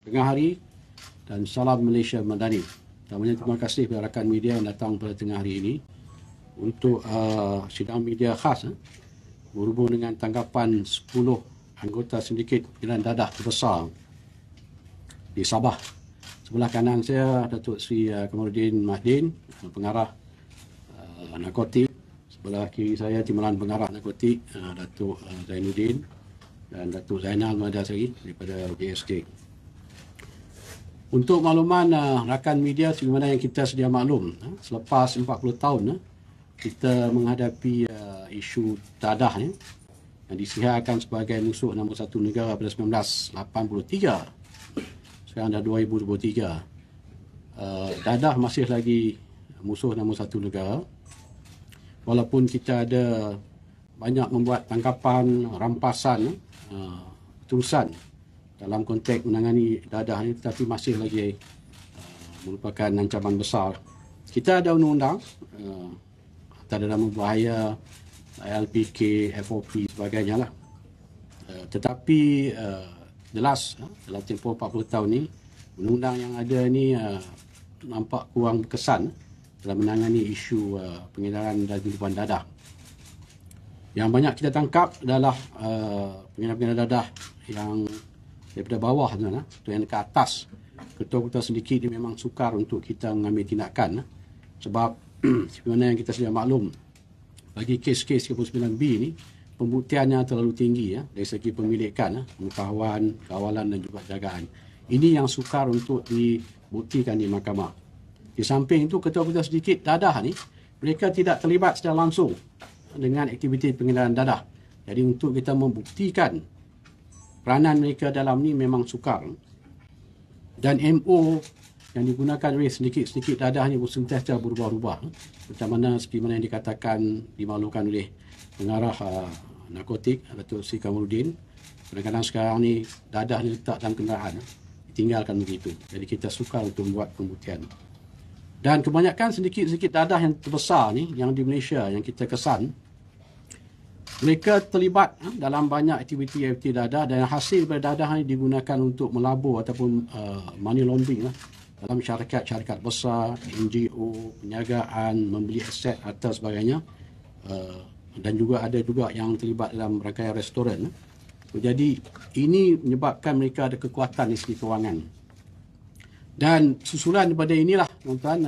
tengah hari dan salam Malaysia Madani. Pertamanya terima kasih kepada rakan media yang datang pada tengah hari ini untuk sidang media khas berhubung dengan tanggapan 10 anggota sindiket penggandaan dadah terbesar di Sabah. Sebelah kanan saya Datuk Seri Kamaluddin Mahdin, pengarah narkotik. Sebelah kiri saya Timbalan Pengarah Narkotik Datuk Zainuddin dan Datuk Zainal Madasari daripada JSK. Untuk makluman rakan media sebagaimana yang kita sedia maklum, selepas 40 tahun kita menghadapi isu dadah yang disiharkan sebagai musuh nombor satu negara pada 1983. Sekarang dah 2023. Dadah masih lagi musuh nombor satu negara. Walaupun kita ada banyak membuat tangkapan, rampasan, terusan dalam konteks menangani dadah ini, tetapi masih lagi merupakan ancaman besar. Kita ada undang-undang tanda nama bahaya, LPK, FOP sebagainya lah. Tetapi jelas dalam tempoh 40 tahun ni undang-undang yang ada ni nampak kurang berkesan dalam menangani isu pengedaran dan penyelundupan dadah. Yang banyak kita tangkap adalah pengedaran dadah yang daripada bawah tu, yang ke atas. Ketua-ketua sindiket dia memang sukar untuk kita mengambil tindakan sebab sebenarnya yang kita sedia maklum, bagi kes-kes 39B ni pembuktiannya terlalu tinggi dari segi pemilikan, pengetahuan, kawalan dan juga jagaan. Ini yang sukar untuk dibuktikan di mahkamah. Di samping itu, ketua-ketua sindiket dadah ni mereka tidak terlibat secara langsung dengan aktiviti pengedaran dadah. Jadi untuk kita membuktikan peranan mereka dalam ni memang sukar. Dan MO yang digunakan oleh sindiket dadah ni sentiasa berubah-ubah. Macam mana seperti mana yang dikatakan dimaklumkan oleh pengarah narkotik Datuk Seri Kamaluddin. Kadang-kadang sekarang ni dadah ni letak dalam kenderaan, ditinggalkan begitu. Jadi kita sukar untuk membuat pembuktian. Dan kebanyakan sindiket dadah yang terbesar ni yang di Malaysia yang kita kesan, mereka terlibat dalam banyak aktiviti dadah dan hasil daripada dadah ini digunakan untuk melabur ataupun money laundering dalam syarikat-syarikat besar, NGO, perniagaan, membeli aset atau sebagainya. Dan juga ada juga yang terlibat dalam rangkaian restoran. Jadi ini menyebabkan mereka ada kekuatan di segi kewangan. Dan susulan daripada inilah tuan-tuan,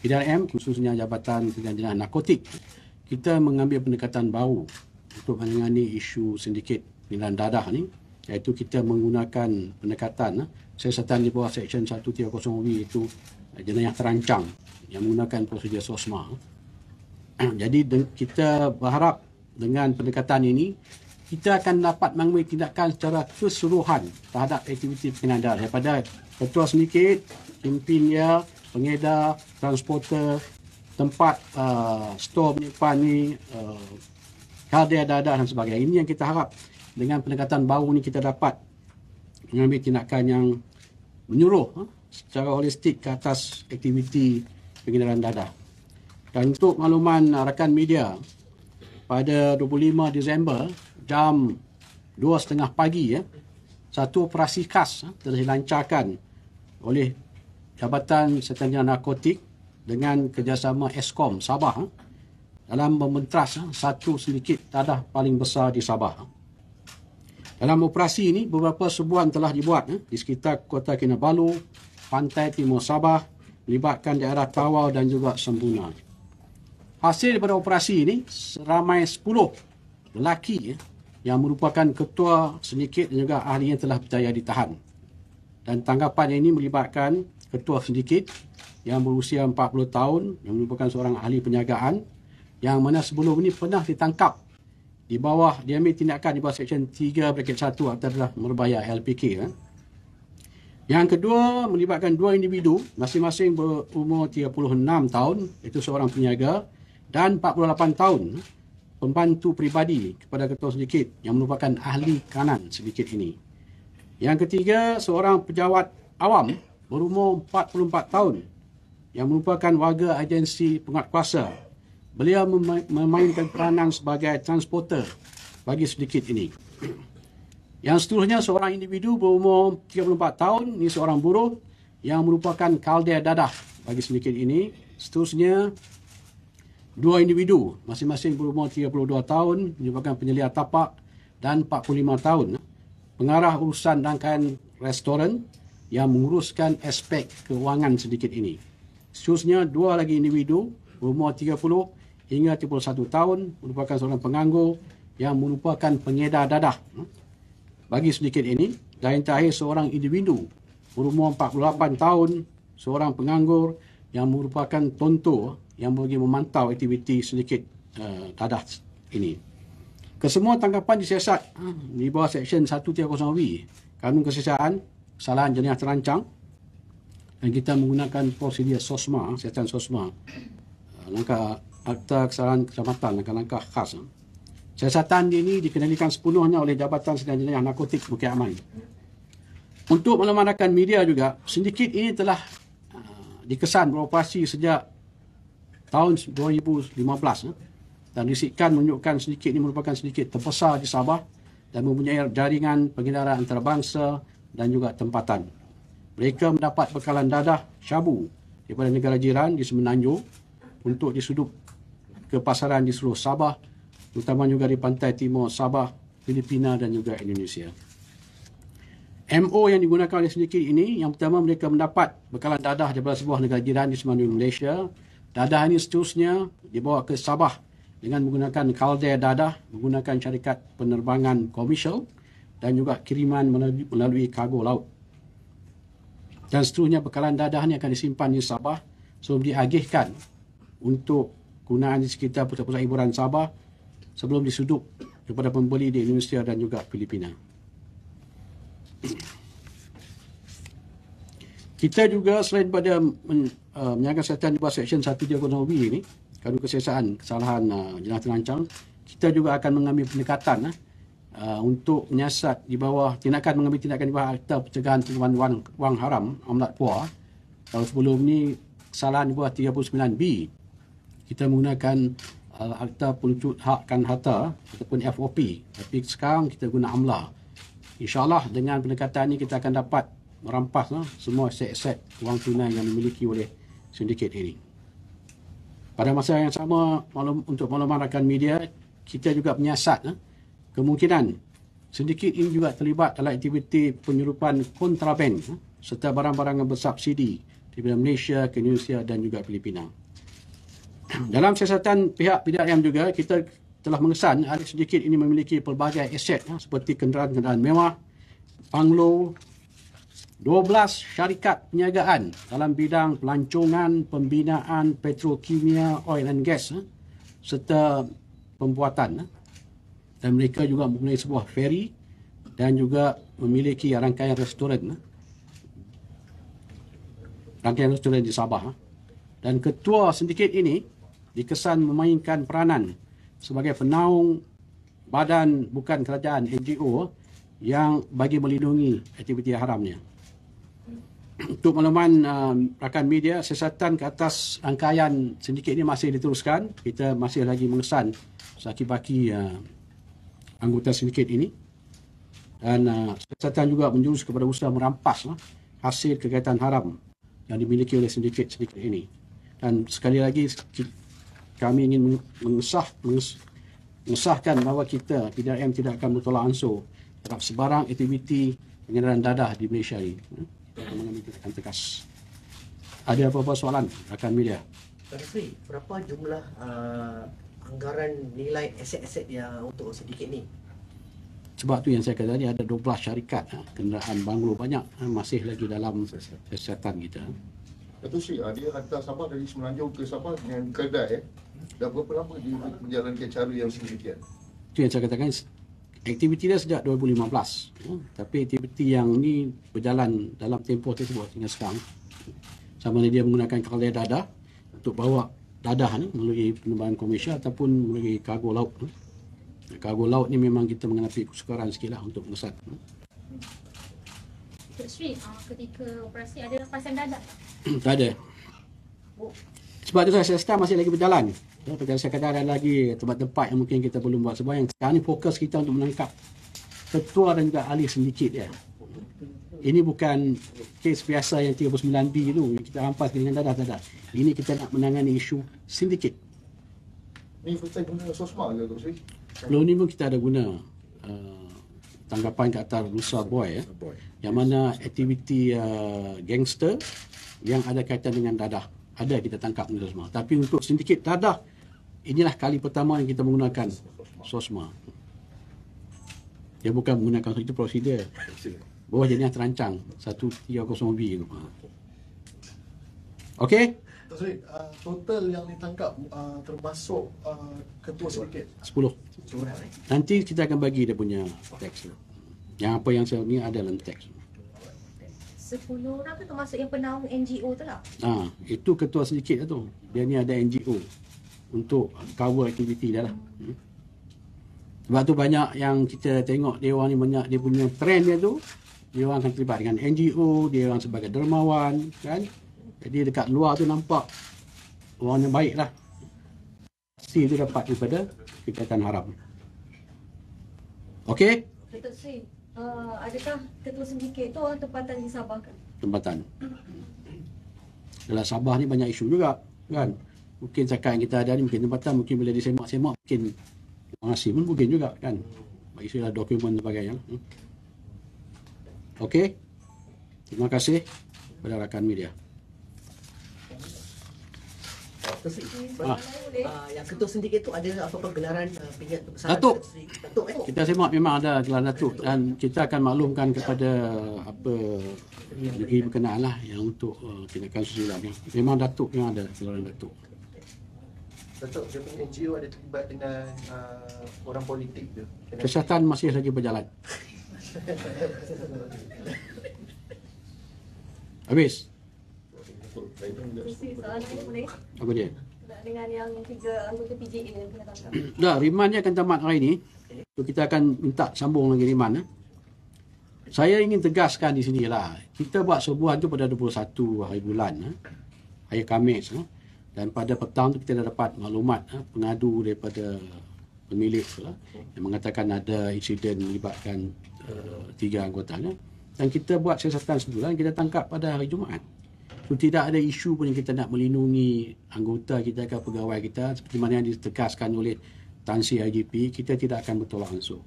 PDRM khususnya Jabatan Pengendalian Narkotik, kita mengambil pendekatan baru untuk menangani isu sindiket pengedaran dadah ni, iaitu kita menggunakan pendekatan siasatan di bawah Seksyen 130W, itu jenayah terancang yang menggunakan prosedur SOSMA. Jadi kita berharap dengan pendekatan ini kita akan dapat mengambil tindakan secara keseluruhan terhadap aktiviti pengedaran dadah, daripada ketua sindiket, pimpinnya, pengedar, transporter, tempat stor penyimpan ni, hadiah dadah dan sebagainya. Ini yang kita harap dengan pendekatan baru ni kita dapat mengambil tindakan yang menyuruh secara holistik ke atas aktiviti pengedaran dadah. Dan untuk makluman rakan media, pada 25 Disember jam 2.30 pagi satu operasi khas telah dilancarkan oleh Jabatan Siasatan Narkotik dengan kerjasama Eskom Sabah dalam mementras satu sindiket dadah paling besar di Sabah. Dalam operasi ini, beberapa serbuan telah dibuat di sekitar Kota Kinabalu, pantai timur Sabah, melibatkan daerah Tawau dan juga Sempuna. Hasil daripada operasi ini, seramai 10 lelaki yang merupakan ketua sindiket dan juga ahli yang telah berjaya ditahan. Dan tanggapan ini melibatkan ketua sindiket yang berusia 40 tahun, yang merupakan seorang ahli penjagaan, yang mana sebelum ini pernah ditangkap di bawah, diambil tindakan di bawah Seksyen 3(1) adalah merbahaya LPK. Yang kedua melibatkan dua individu, masing-masing berumur 36 tahun, iaitu seorang peniaga, dan 48 tahun pembantu peribadi kepada ketua sindiket yang merupakan ahli kanan sindiket ini. Yang ketiga, seorang pejabat awam berumur 44 tahun yang merupakan warga agensi penguatkuasa. Beliau memainkan peranan sebagai transporter bagi sindiket ini. Yang seterusnya seorang individu berumur 34 tahun, ini seorang buruh yang merupakan kalder dadah bagi sindiket ini. Seterusnya dua individu masing-masing berumur 32 tahun merupakan penyelia tapak dan 45 tahun pengarah urusan rangkaian restoran yang menguruskan aspek keuangan sindiket ini. Seterusnya dua lagi individu berumur 30 hingga 31 tahun merupakan seorang penganggur yang merupakan pengedar dadah bagi sindiket ini. Dan yang terakhir seorang individu berumur 48 tahun, seorang penganggur yang merupakan tontor yang bagi memantau aktiviti sindiket dadah ini. Kesemua tangkapan disiasat di bawah Seksyen 130B Kanun Kesiasaan Kesalahan Jenayah Terancang, dan kita menggunakan prosedur SOSMA, siasatan SOSMA, langkah Akta Kesalahan Keselamatan, langkah-langkah khas. Siasatan ini dikendalikan sepenuhnya oleh Jabatan Sedang Jenayah Narkotik Bukit Aman. Untuk makluman rakan media juga, sindiket ini telah dikesan beroperasi sejak tahun 2015 dan risikan menunjukkan sindiket ini merupakan sindiket terbesar di Sabah dan mempunyai jaringan pengedaran antarabangsa dan juga tempatan. Mereka mendapat bekalan dadah syabu daripada negara jiran di Semenanjung untuk disudup ke pasaran di seluruh Sabah, terutama juga di pantai timur Sabah, Filipina dan juga Indonesia. MO yang digunakan oleh sindiket ini, yang pertama mereka mendapat bekalan dadah daripada sebuah negara jiran di Semenanjung Malaysia. Dadah ini seterusnya dibawa ke Sabah dengan menggunakan kalder dadah, menggunakan syarikat penerbangan komersial dan juga kiriman melalui kargo laut. Dan seterusnya bekalan dadah ini akan disimpan di Sabah sebelum diagihkan untuk gunaan di sekitar pusat-pusat hiburan Sabah sebelum disudup kepada pembeli di Indonesia dan juga Filipina. Kita juga selain pada menjaga kesihatan di bawah Seksyen 130B ini, Kanun Kesiasaan Kesalahan Jenayah Terancang, kita juga akan mengambil pendekatan untuk menyiasat di bawah mengambil tindakan di bawah Akta Pencegahan Penerimaan Wang Haram Amlat Puah. Kalau sebelum ni kesalahan di bawah 39B, kita menggunakan Akta Penuncut Hakkan Harta ataupun FOP. Tapi sekarang kita guna AMLA. InsyaAllah dengan pendekatan ini kita akan dapat merampas semua aset-aset wang tunai yang dimiliki oleh sindiket ini. Pada masa yang sama, untuk makluman rakan media, kita juga menyiasat kemungkinan sindiket ini juga terlibat dalam aktiviti penyeludupan kontraben serta barang-barang yang bersubsidi daripada Malaysia ke Indonesia dan juga Filipina. Dalam siasatan pihak PDRM juga, kita telah mengesan ahli sindiket ini memiliki pelbagai aset seperti kenderaan-kenderaan mewah, banglo, 12 syarikat perniagaan dalam bidang pelancongan, pembinaan, petrokimia, oil and gas serta pembuatan. Dan mereka juga mempunyai sebuah feri dan juga memiliki rangkaian restoran di Sabah. Dan ketua sindiket ini dikesan memainkan peranan sebagai penaung badan bukan kerajaan NGO yang bagi melindungi aktiviti haramnya. Untuk makluman rakan media, siasatan ke atas rangkaian sindiket ini masih diteruskan. Kita masih lagi mengesan saki-baki anggota sindiket ini. Dan siasatan juga menjurus kepada usaha merampas hasil kegiatan haram yang dimiliki oleh sindiket-sindiket ini. Dan sekali lagi kami ingin mengesahkan bahawa kita PDRM tidak akan bertolak ansur terhadap sebarang aktiviti pengedaran dadah di Malaysia ini. Kita akan mengambil tindakan tegas. Ada apa-apa soalan rakan media? Pak Rasri, berapa jumlah anggaran nilai aset-aset yang untuk sindiket ni? Sebab tu yang saya kata tadi ada 12 syarikat kenderaan banglo banyak masih lagi dalam siasatan kita. Datuk Sri, dia hantar Sabah dari Semenanjung ke Sabah dengan kedai. Dah berapa lama dia menjalankan cara yang sedemikian? Itu yang saya katakan, aktiviti dia sejak 2015. Tapi aktiviti yang ni berjalan dalam tempoh tersebut hingga sekarang. Sama ada dia menggunakan kalder dadah untuk bawa dadah ni melalui penerbangan komersial ataupun melalui kargo laut. Kargo laut ni memang kita menghadapi kesukaran sikit lah untuk mengesat. Datuk Sri, ketika operasi ada lepasan dadah? Tak ada. Sebab tu siasatan masih lagi berjalan. Seperti saya kata ada lagi tempat-tempat yang mungkin kita belum buat. Sebab yang sekarang ni fokus kita untuk menangkap ketua dan juga ahli sindiket dia. Ini bukan kes biasa yang 39B tu kita rampas dengan dadah tak ada. Ini kita nak menangani isu sindiket. Ni kita guna SOSMA ke Tok Sri? Sebelum ni pun kita ada guna tanggapan ke atas Nusa Boy yang mana aktiviti gangster yang ada kaitan dengan dadah ada kita tangkap ni semua. Tapi untuk sindiket dadah, inilah kali pertama yang kita menggunakan SOSMA. Dia bukan menggunakan itu prosedur. Bawah jenis terancang 130B tu. Okey? Tok Sri, total yang ditangkap termasuk ketua sindiket 10. Nanti kita akan bagi dia punya teks tu. Yang apa yang saya ni ada dalam teks. 10 orang tu termasuk yang penaung NGO tu lah. Itu ketua sindiket tu. Dia ni ada NGO untuk cover aktiviti dia lah. Sebab tu banyak yang kita tengok dia orang ni banyak dia punya trend dia tu. Dia orang akan terlibat dengan NGO, dia orang sebagai dermawan kan. Jadi dekat luar tu nampak orang yang baik lah. Si tu dapat daripada kegiatan haram. Okey? Datuk Sri, adakah ketua sindiket itu orang tempatan di Sabah kan? Tempatan. Dalam Sabah ni banyak isu juga kan. Mungkin cakap yang kita ada ni mungkin tempatan, mungkin bila disemak-semak mungkin orang asing pun mungkin juga kan. Bagi istilah dokumen dan sebagainya. Okey. Terima kasih kepada rakan media. Tok Sri, Soalan lain boleh? yang ketua sindiket tu ada apa-apa gelaran pinjam besaran Datuk. Tok Sri? Datuk Kita semak memang ada gelar Datuk dan kita akan maklumkan kepada apa negeri berkenaan lah yang untuk tindakan susulan ni. Memang Datuk yang ada gelaran Datuk. Datuk, dia punya NGO ada terlibat dengan orang politik ke? Kesihatan masih lagi berjalan. Habis. Datuk Sri, soalan lain boleh? Apa dia? Dengan yang 3 anggota PJA yang kena tangkap. Dah, riman dia akan tamat hari ini. So, kita akan minta sambung lagi riman. Saya ingin tegaskan di sini lah. Kita buat subuhan tu pada 21 hari bulan. Hari Khamis. Dan pada petang tu kita dah dapat maklumat pengadu daripada pemilik lah, yang mengatakan ada insiden melibatkan 3 anggotanya. Dan kita buat siasatan sebulan, kita tangkap pada hari Jumaat. So, tidak ada isu pun yang kita nak melindungi anggota kita ke pegawai kita seperti mana yang ditegaskan oleh Tan Sri IGP, kita tidak akan bertolak ansur.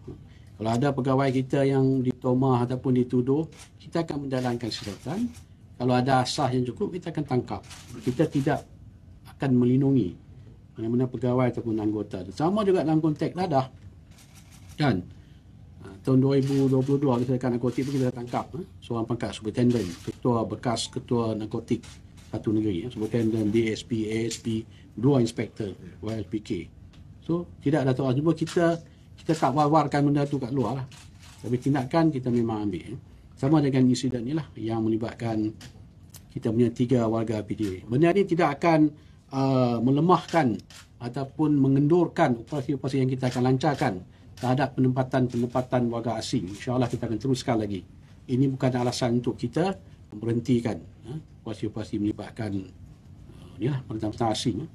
Kalau ada pegawai kita yang ditomah ataupun dituduh, kita akan menjalankan siasatan. Kalau ada asas yang cukup, kita akan tangkap. Kita tidak akan melindungi mana-mana pegawai ataupun anggota. Sama juga dalam konteks dadah. Kan? Tahun 2022 kita narkotik pun kita tangkap seorang pangkat superintendent, ketua bekas ketua narkotik satu negeri, superintendent, DSP, ASP, 2 inspektor YLPK. So tidak ada tahu, cuma kita tak war-warkan benda tu kat luar lah. Tapi tindakan kita memang ambil. Sama dengan insiden ni lah yang melibatkan kita punya 3 warga PDA. Benda ni tidak akan melemahkan ataupun mengendurkan operasi-operasi yang kita akan lancarkan terhadap penempatan warga asing. InsyaAllah kita akan teruskan lagi. Ini bukan alasan untuk kita memberhentikan operasi-operasi melibatkan penempatan asing.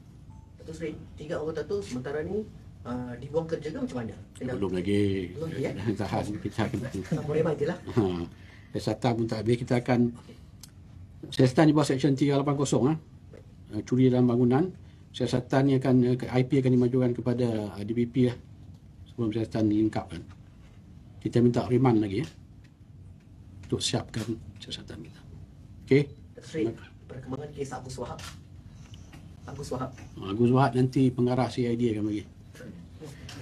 Datuk Sri, 3 anggota tu sementara ni dibuang kerja ke macam mana? Belum lagi. Belum lagi, ya? Tahan. Kita akan Sama reman je lah. siasatan pun tak habis. Kita akan siasatan di bawah Seksyen 380 curi dalam bangunan. Siasatan ni akan IP akan dimajukan kepada DPP lah sebelum siasatan dilengkapkan. Kita minta riman lagi untuk siapkan siasatan kita. Okey. Datuk Sri, perkembangan kes Agus Wahab. Agus Wahab nanti pengarah CID akan bagi.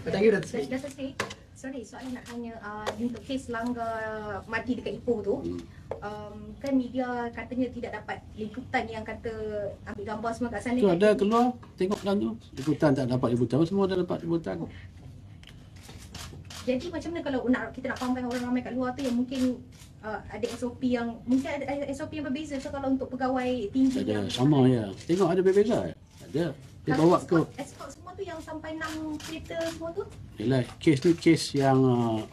Thank you, Datuk Sri. Datuk Sri, sorry, soalan nak tanya untuk kes langgar mati dekat Ipoh tu, kan media katanya tidak dapat liputan yang kata ambil gambar semua kat sana. Tu ada keluar, tengok dalam tu. Liputan tak dapat liputan, semua dah dapat liputan. Jadi macam mana kalau kita nak fahamkan orang ramai kat luar tu yang mungkin ada SOP yang mungkin ada SOP yang berbeza. So kalau untuk pegawai tinggi Tak ada, yang sama je. Tengok ada berbeza. Ada. Dia bawa ke escort semua tu yang sampai 6 kereta semua tu. Yalah, kes ni kes yang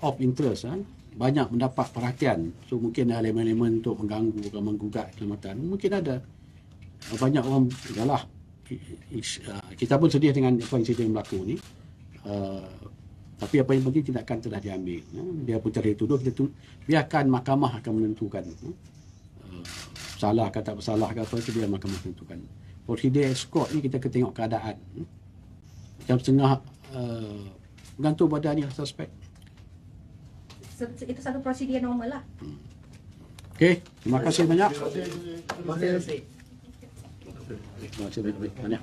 of interest banyak mendapat perhatian. So mungkin ada elemen-elemen untuk mengganggu atau menggugat keselamatan. Mungkin ada. Banyak orang yalah. Kita pun sedih dengan apa insiden berlaku ni. Tapi apa yang penting tindakan telah diambil. Dia pun cara dituduh, biarkan mahkamah akan menentukan. Salah ke tak bersalah ke apa, itu biar mahkamah menentukan. Prosedur escort ni kita kena tengok keadaan. Macam setengah bergantung pada ni suspek. Itu satu prosedur yang normal lah. Okey, terima kasih banyak. Terima kasih. Terima kasih banyak.